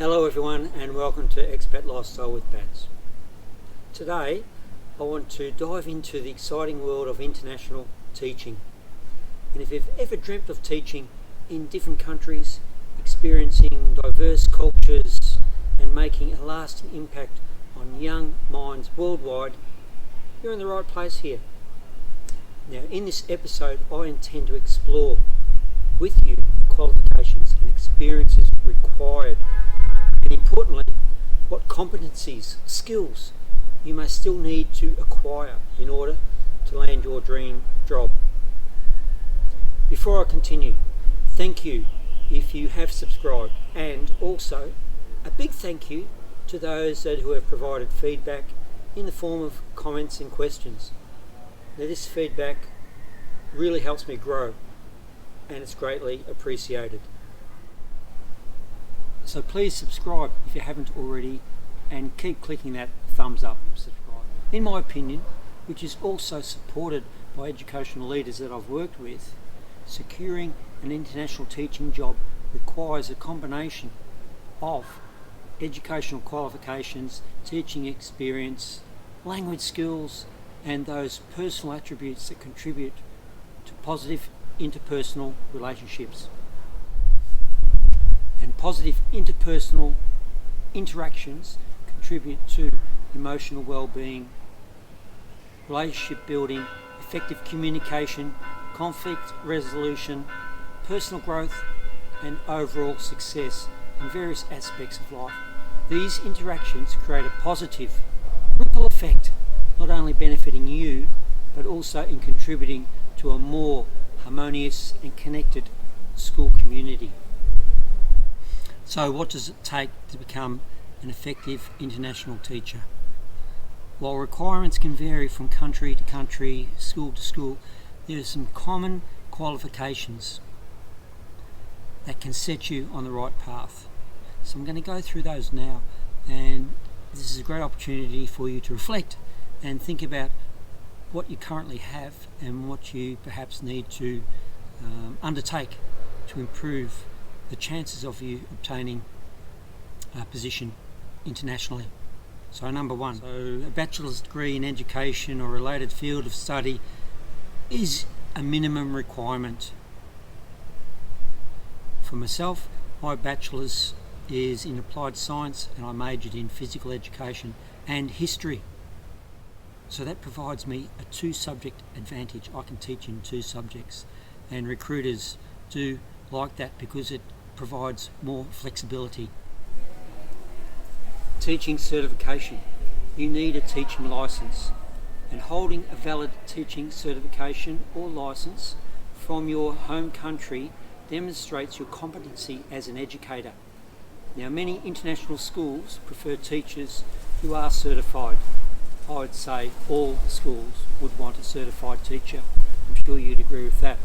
Hello everyone and welcome to Expat Lifestyle with Bats. Today I want to dive into the exciting world of international teaching. And if you've ever dreamt of teaching in different countries, experiencing diverse cultures and making a lasting impact on young minds worldwide, you're in the right place here. Now in this episode I intend to explore with you qualifications and experiences required, and importantly, what competencies, skills you may still need to acquire in order to land your dream job. Before I continue, thank you if you have subscribed, and also a big thank you to those who have provided feedback in the form of comments and questions. Now this feedback really helps me grow and it's greatly appreciated. So please subscribe if you haven't already and keep clicking that thumbs up subscribe. In my opinion, which is also supported by educational leaders that I've worked with, securing an international teaching job requires a combination of educational qualifications, teaching experience, language skills, and those personal attributes that contribute to positive interpersonal relationships. And positive interpersonal interactions contribute to emotional well-being, relationship building, effective communication, conflict resolution, personal growth, and overall success in various aspects of life. These interactions create a positive ripple effect, not only benefiting you, but also in contributing to a more harmonious and connected school community. So what does it take to become an effective international teacher? While requirements can vary from country to country, school to school, there are some common qualifications that can set you on the right path. So I'm going to go through those now, and this is a great opportunity for you to reflect and think about what you currently have and what you perhaps need to undertake to improve the chances of you obtaining a position internationally. So number one, a bachelor's degree in education or related field of study is a minimum requirement. For myself, my bachelor's is in applied science and I majored in physical education and history. So that provides me a 2-subject advantage. I can teach in 2 subjects, and recruiters do like that because it provides more flexibility. Teaching certification. You need a teaching license, and holding a valid teaching certification or license from your home country demonstrates your competency as an educator. Now, many international schools prefer teachers who are certified. I would say all schools would want a certified teacher. I'm sure you'd agree with that.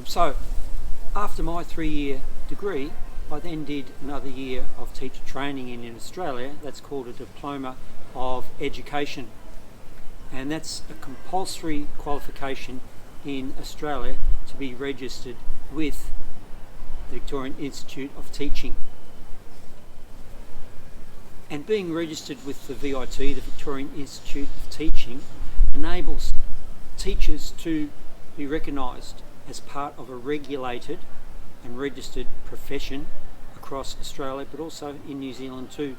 So after my 3-year degree, I then did another year of teacher training in Australia. That's called a Diploma of Education, and that's a compulsory qualification in Australia to be registered with the Victorian Institute of Teaching. And being registered with the VIT, the Victorian Institute of Teaching, enables teachers to be recognised as part of a regulated and registered profession across Australia, but also in New Zealand too.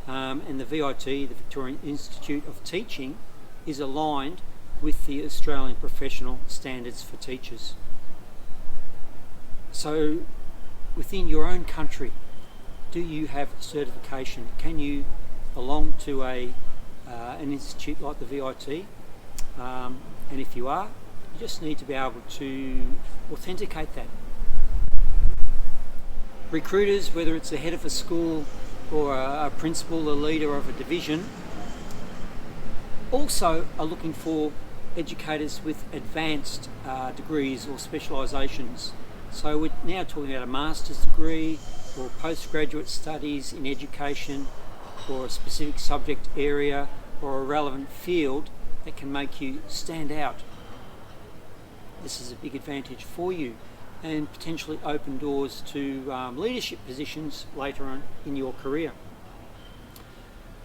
And the VIT, the Victorian Institute of Teaching, is aligned with the Australian professional standards for teachers. So within your own country, do you have certification? Can you belong to an institute like the VIT? And if you are, you just need to be able to authenticate that. Recruiters, whether it's the head of a school or a principal, a leader of a division, also are looking for educators with advanced degrees or specializations. So we're now talking about a master's degree or postgraduate studies in education or a specific subject area or a relevant field that can make you stand out. This is a big advantage for you and potentially open doors to leadership positions later on in your career.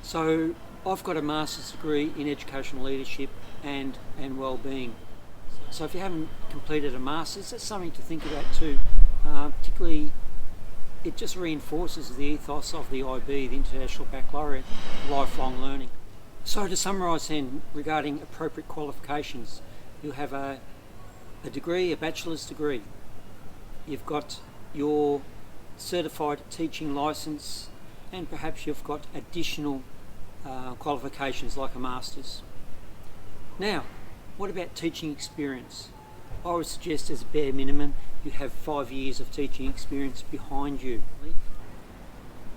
So I've got a master's degree in educational leadership and wellbeing. So if you haven't completed a master's, that's something to think about too. Particularly, it just reinforces the ethos of the IB, the International Baccalaureate, lifelong learning. So to summarise then, regarding appropriate qualifications, you have a degree, a bachelor's degree. You've got your certified teaching licence, and perhaps you've got additional qualifications like a master's. Now, what about teaching experience? I would suggest as a bare minimum you have 5 years of teaching experience behind you.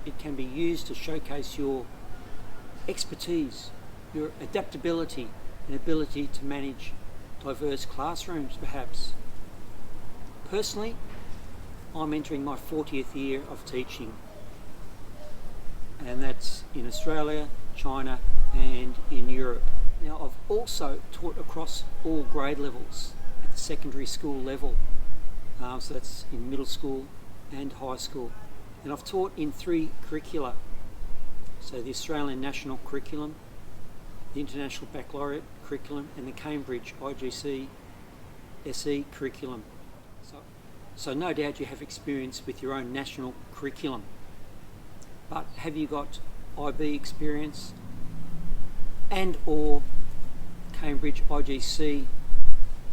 It can be used to showcase your expertise, your adaptability and ability to manage diverse classrooms perhaps. Personally, I'm entering my 40th year of teaching, and that's in Australia, China and in Europe. Now, I've also taught across all grade levels at the secondary school level, so that's in middle school and high school, and I've taught in 3 curricula, so the Australian National Curriculum, the International Baccalaureate Curriculum and the Cambridge IGC SE Curriculum. So no doubt you have experience with your own national curriculum, but have you got IB experience and or Cambridge IGC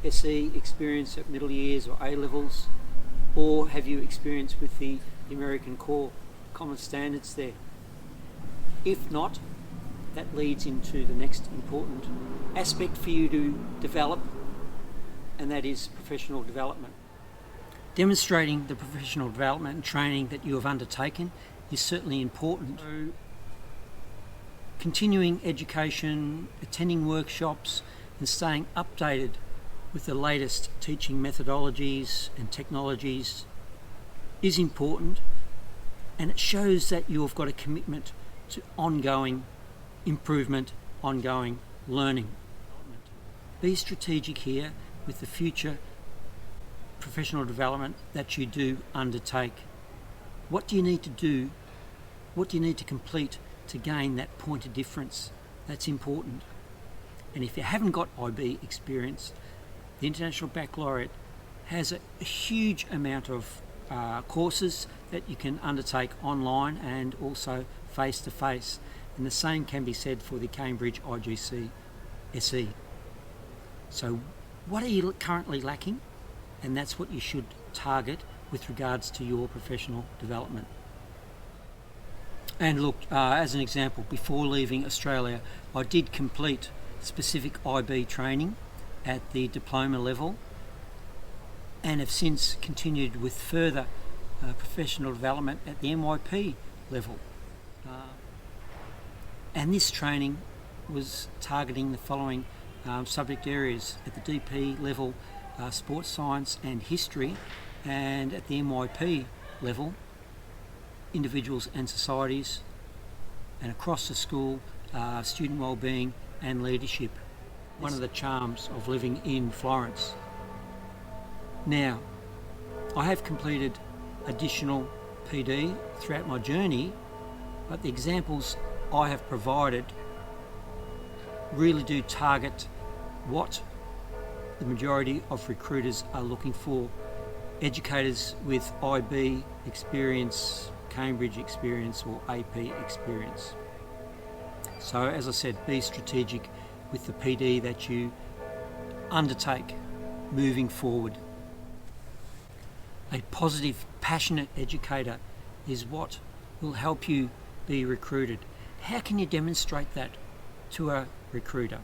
SE experience at middle years or A levels, or have you experience with the American core common standards there? If not, that leads into the next important aspect for you to develop, and that is professional development. Demonstrating the professional development and training that you have undertaken is certainly important. So, continuing education, attending workshops and staying updated with the latest teaching methodologies and technologies is important, and it shows that you have got a commitment to ongoing improvement, ongoing learning. Be strategic here with the future professional development that you do undertake. What do you need to do? What do you need to complete to gain that point of difference? That's important. And if you haven't got IB experience, the International Baccalaureate has a huge amount of courses that you can undertake online and also face to face. And the same can be said for the Cambridge IGC SE. So what are you currently lacking? And that's what you should target with regards to your professional development. And look, as an example, before leaving Australia, I did complete specific IB training at the diploma level and have since continued with further professional development at the MYP level. And this training was targeting the following subject areas: at the DP level, sports science and history, and at the MYP level, individuals and societies, and across the school, student wellbeing and leadership. One of the charms of living in Florence. Now, I have completed additional PD throughout my journey, but the examples I have provided really do target what the majority of recruiters are looking for: educators with IB experience, Cambridge experience or AP experience. So as I said, be strategic with the PD that you undertake moving forward. A positive, passionate educator is what will help you be recruited. How can you demonstrate that to a recruiter?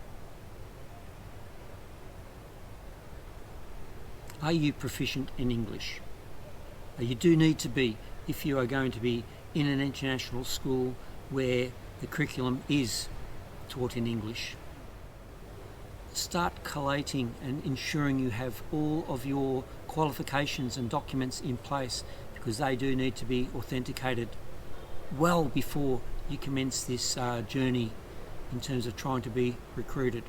Are you proficient in English? You do need to be if you are going to be in an international school where the curriculum is taught in English. Start collating and ensuring you have all of your qualifications and documents in place, because they do need to be authenticated well before you commence this journey in terms of trying to be recruited.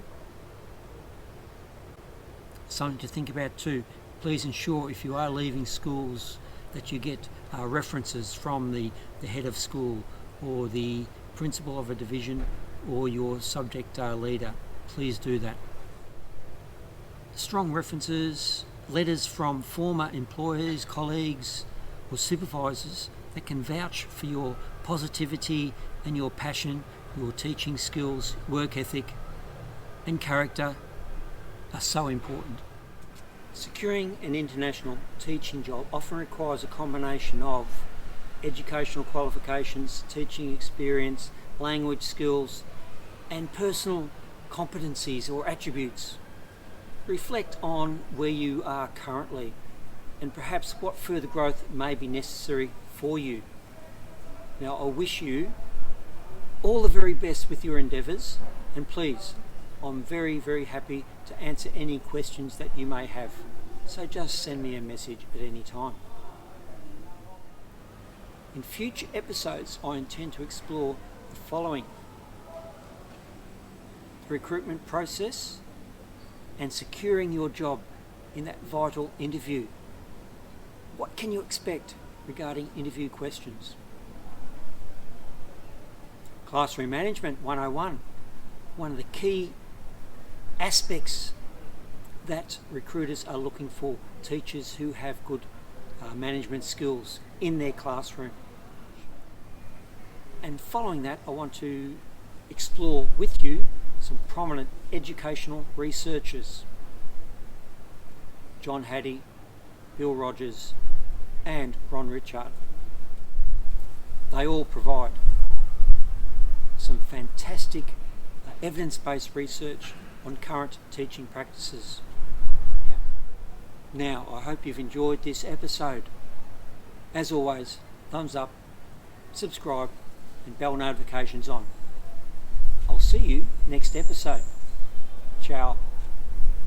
Something to think about too, Please ensure, if you are leaving schools, that you get references from the head of school or the principal of a division or your subject leader. Please do that. Strong references, letters from former employers, colleagues or supervisors that can vouch for your positivity and your passion, your teaching skills, work ethic and character are so important. Securing an international teaching job often requires a combination of educational qualifications, teaching experience, language skills and personal competencies or attributes. Reflect on where you are currently and perhaps what further growth may be necessary for you. Now, I wish you all the very best with your endeavours, and please, I'm very, very happy to answer any questions that you may have. So just send me a message at any time. In future episodes, I intend to explore the following: the recruitment process and securing your job in that vital interview. What can you expect regarding interview questions? Classroom Management 101, one of the key aspects that recruiters are looking for, teachers who have good management skills in their classroom. And following that, I want to explore with you some prominent educational researchers: John Hattie, Bill Rogers and Ron Richard. They all provide some fantastic evidence-based research on current teaching practices. Now, I hope you've enjoyed this episode. As always, thumbs up, subscribe and bell notifications on. I'll see you next episode. Ciao.